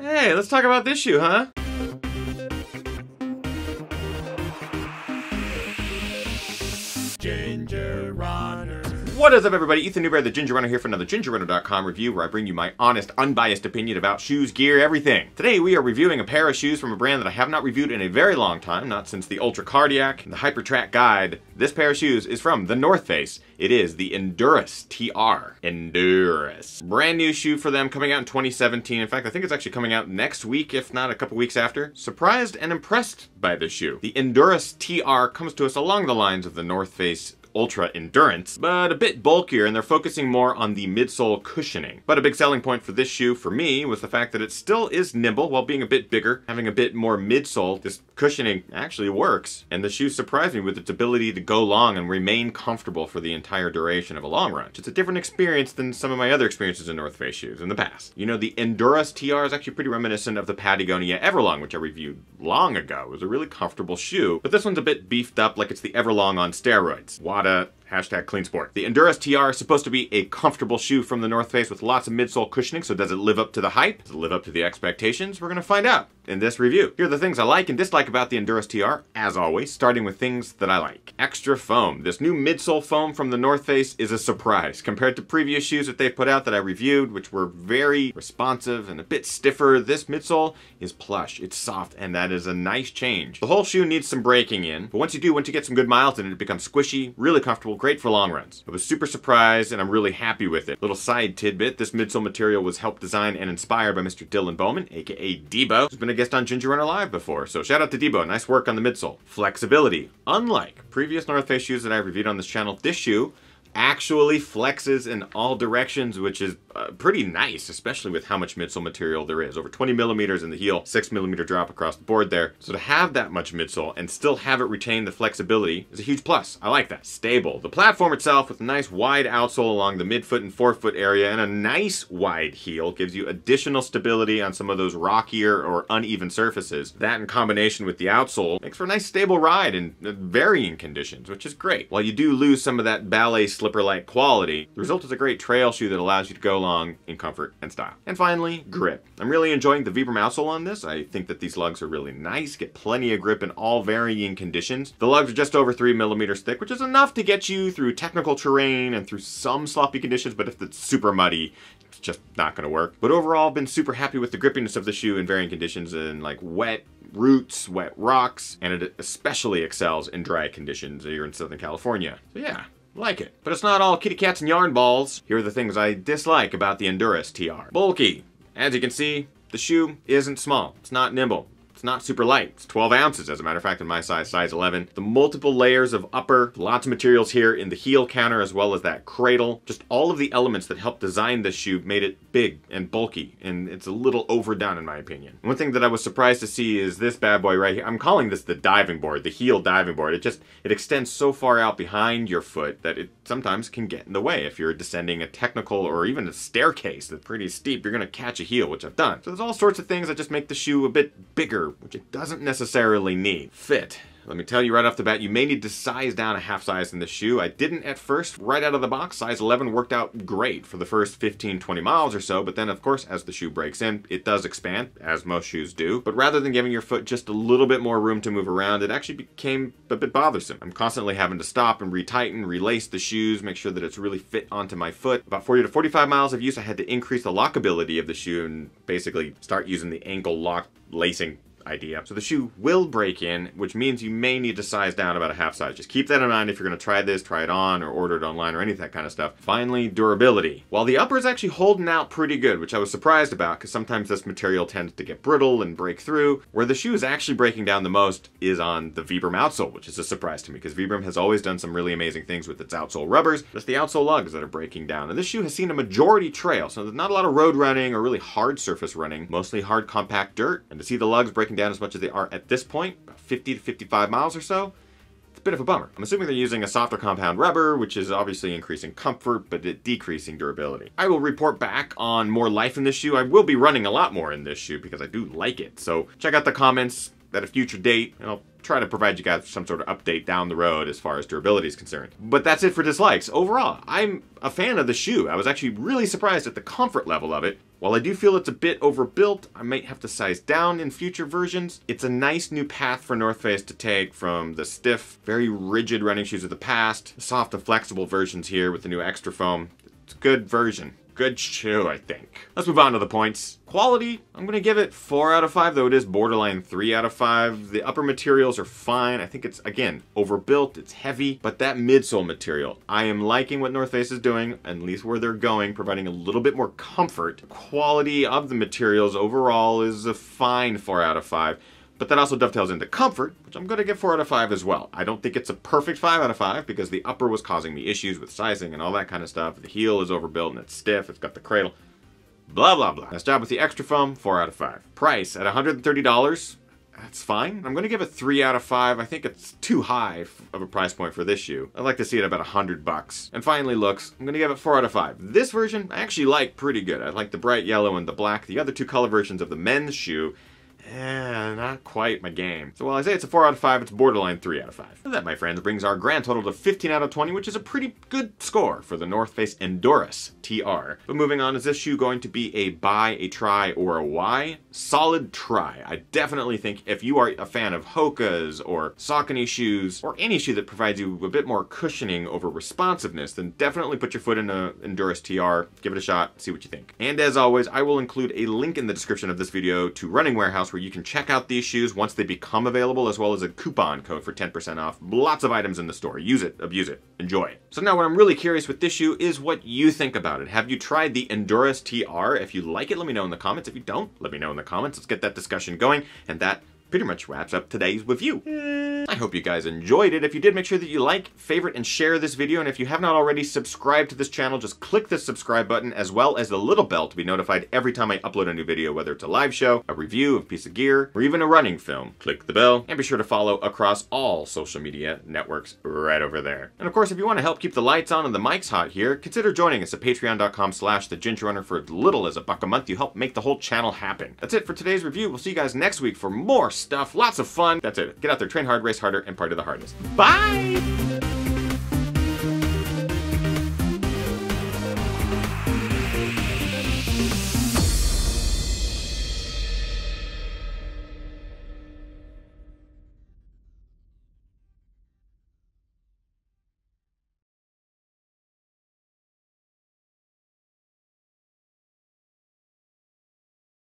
Hey, let's talk about this shoe, huh? Ginger Runner. What is up, everybody? Ethan Newberry, the Ginger Runner, here for another gingerrunner.com review where I bring you my honest, unbiased opinion about shoes, gear, everything. Today we are reviewing a pair of shoes from a brand that I have not reviewed in a very long time, not since the Ultra Cardiac and the Hypertrack Guide. This pair of shoes is from the North Face. It is the Endurus TR. Endurus. Brand new shoe for them, coming out in 2017. In fact, I think it's actually coming out next week, if not a couple weeks after. Surprised and impressed by this shoe. The Endurus TR comes to us along the lines of the North Face Ultra Endurance, but a bit bulkier, and they're focusing more on the midsole cushioning. But a big selling point for this shoe, for me, was the fact that it still is nimble while being a bit bigger, having a bit more midsole. This cushioning actually works, and the shoe surprised me with its ability to go long and remain comfortable for the entire duration of a long run. It's a different experience than some of my other experiences in North Face shoes in the past. You know, the Endurus TR is actually pretty reminiscent of the Patagonia Everlong, which I reviewed long ago. It was a really comfortable shoe, but this one's a bit beefed up like it's the Everlong on steroids. Hashtag clean sport. The Endurus TR is supposed to be a comfortable shoe from the North Face with lots of midsole cushioning, so does it live up to the hype? Does it live up to the expectations? We're gonna find out in this review. Here are the things I like and dislike about the Endurus TR, as always, starting with things that I like. Extra foam. This new midsole foam from the North Face is a surprise. Compared to previous shoes that they've put out that I reviewed, which were very responsive and a bit stiffer, this midsole is plush, it's soft, and that is a nice change. The whole shoe needs some breaking in, but once you get some good miles in it, it becomes squishy, really comfortable, great for long runs. I was super surprised and I'm really happy with it. Little side tidbit, this midsole material was helped design and inspired by Mr. Dylan Bowman, aka Debo, who's been a guest on Ginger Runner Live before, so shout out to Debo, nice work on the midsole. Flexibility. Unlike previous North Face shoes that I reviewed on this channel, this shoe actually flexes in all directions, which is pretty nice, especially with how much midsole material there is. Over 20 millimeters in the heel, 6 millimeter drop across the board there. So to have that much midsole and still have it retain the flexibility is a huge plus. I like that. Stable. The platform itself with a nice wide outsole along the midfoot and forefoot area and a nice wide heel gives you additional stability on some of those rockier or uneven surfaces. That in combination with the outsole makes for a nice stable ride in varying conditions, which is great. While you do lose some of that ballet slipper-like quality, the result is a great trail shoe that allows you to go long in comfort and style. And finally, grip. I'm really enjoying the Vibram outsole on this. I think that these lugs are really nice, get plenty of grip in all varying conditions. The lugs are just over 3 millimeters thick, which is enough to get you through technical terrain and through some sloppy conditions, but if it's super muddy, it's just not gonna work. But overall, been super happy with the grippiness of the shoe in varying conditions in like wet roots, wet rocks, and it especially excels in dry conditions here in Southern California. So yeah, like it. But it's not all kitty cats and yarn balls. Here are the things I dislike about the Endurus TR. Bulky. As you can see, the shoe isn't small. It's not nimble. It's not super light. It's 12 ounces, as a matter of fact, in my size 11. The multiple layers of upper, lots of materials here in the heel counter as well as that cradle. Just all of the elements that helped design this shoe made it big and bulky, and it's a little overdone in my opinion. One thing that I was surprised to see is this bad boy right here. I'm calling this the diving board, the heel diving board. It extends so far out behind your foot that it sometimes can get in the way. If you're descending a technical or even a staircase that's pretty steep, you're gonna catch a heel, which I've done. So there's all sorts of things that just make the shoe a bit bigger, which it doesn't necessarily need. Fit. Let me tell you right off the bat, you may need to size down a half size in the shoe. I didn't at first, right out of the box. Size 11 worked out great for the first 15-20 miles or so, but then of course, as the shoe breaks in, it does expand, as most shoes do. But rather than giving your foot just a little bit more room to move around, it actually became a bit bothersome. I'm constantly having to stop and retighten, relace the shoes, make sure that it's really fit onto my foot. About 40 to 45 miles of use, I had to increase the lockability of the shoe and basically start using the ankle lock lacing idea. So the shoe will break in, which means you may need to size down about a half size. Just keep that in mind if you're going to try this, try it on, or order it online, or any of that kind of stuff. Finally, durability. While the upper is actually holding out pretty good, which I was surprised about, because sometimes this material tends to get brittle and break through, where the shoe is actually breaking down the most is on the Vibram outsole, which is a surprise to me, because Vibram has always done some really amazing things with its outsole rubbers. Just the outsole lugs that are breaking down. And this shoe has seen a majority trail, so there's not a lot of road running or really hard surface running, mostly hard compact dirt. And to see the lugs breaking down as much as they are at this point, about 50 to 55 miles or so, it's a bit of a bummer. I'm assuming they're using a softer compound rubber, which is obviously increasing comfort, but decreasing durability. I will report back on more life in this shoe. I will be running a lot more in this shoe because I do like it. So check out the comments at a future date, and I'll try to provide you guys some sort of update down the road as far as durability is concerned. But that's it for dislikes. Overall, I'm a fan of the shoe. I was actually really surprised at the comfort level of it. While I do feel it's a bit overbuilt, I might have to size down in future versions. It's a nice new path for North Face to take from the stiff, very rigid running shoes of the past, soft and flexible versions here with the new extra foam. It's a good version. Good shoe, I think. Let's move on to the points. Quality, I'm gonna give it 4 out of 5, though it is borderline 3 out of 5. The upper materials are fine. I think it's, again, overbuilt, it's heavy, but that midsole material, I am liking what North Face is doing, at least where they're going, providing a little bit more comfort. Quality of the materials overall is a fine 4 out of 5. But that also dovetails into comfort, which I'm going to give 4 out of 5 as well. I don't think it's a perfect 5 out of 5 because the upper was causing me issues with sizing and all that kind of stuff. The heel is overbuilt and it's stiff, it's got the cradle, blah, blah, blah. Nice job with the extra foam, 4 out of 5. Price at $130, that's fine. I'm going to give it 3 out of 5. I think it's too high of a price point for this shoe. I'd like to see it about $100. And finally, looks, I'm going to give it 4 out of 5. This version, I actually like pretty good. I like the bright yellow and the black. The other two color versions of the men's shoe, not quite my game. So while I say it's a 4 out of 5, it's borderline 3 out of 5. And that, my friends, brings our grand total to 15 out of 20, which is a pretty good score for the North Face Endurus TR. But moving on, is this shoe going to be a buy, a try, or a why? Solid try. I definitely think if you are a fan of Hoka's or Saucony shoes, or any shoe that provides you a bit more cushioning over responsiveness, then definitely put your foot in an Endurus TR, give it a shot, see what you think. And as always, I will include a link in the description of this video to Running Warehouse where you can check out these shoes once they become available, as well as a coupon code for 10% off. Lots of items in the store. Use it, abuse it, enjoy it. So now what I'm really curious with this shoe is what you think about it. Have you tried the Endurus TR? If you like it, let me know in the comments. If you don't, let me know in the comments. Let's get that discussion going. And that pretty much wraps up today's review. I hope you guys enjoyed it. If you did, make sure that you like, favorite, and share this video. And if you have not already subscribed to this channel, just click the subscribe button as well as the little bell to be notified every time I upload a new video, whether it's a live show, a review of a piece of gear, or even a running film. Click the bell and be sure to follow across all social media networks right over there. And of course, if you want to help keep the lights on and the mics hot here, consider joining us at patreon.com/thegingerrunner for as little as $1 a month. You help make the whole channel happen. That's it for today's review. We'll see you guys next week for more stuff. Lots of fun. That's it. Get out there, train hard, race harder, and party the hardest. Bye!